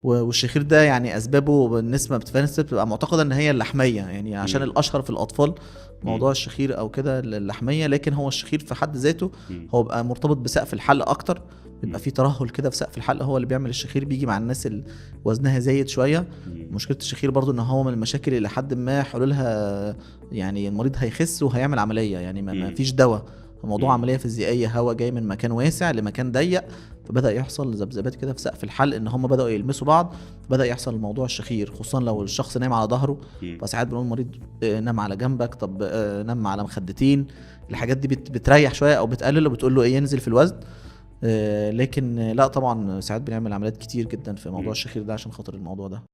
والشخير ده يعني اسبابه بالنسبه بتبقى معتقده ان هي اللحميه، يعني عشان مم. الاشهر في الاطفال مم. موضوع الشخير او كده اللحميه، لكن هو الشخير في حد ذاته مم. هو بقى مرتبط بسقف الحلق اكتر، بيبقى مم. فيه ترهل كده في سقف الحلق، هو اللي بيعمل الشخير، بيجي مع الناس اللي وزنها زايد شويه. مم. مشكله الشخير برضو ان هو من المشاكل اللي لحد ما حلولها يعني المريض هيخس وهيعمل عمليه، يعني ما مم. فيش دواء، الموضوع مم. عمليه فيزيائيه، هوا جاي من مكان واسع لمكان ضيق، فبدا يحصل ذبذبات كده في سقف الحلق، ان هم بداوا يلمسوا بعض، بدا يحصل الموضوع الشخير، خصوصا لو الشخص نايم على ظهره. مم. فساعات بنقول المريض نام على جنبك، طب نام على مخدتين، الحاجات دي بتريح شويه او بتقلل، وبتقول له ايه ينزل في الوزن. لكن لا طبعا ساعات بنعمل عمليات كتير جدا في موضوع مم. الشخير ده عشان خاطر الموضوع ده.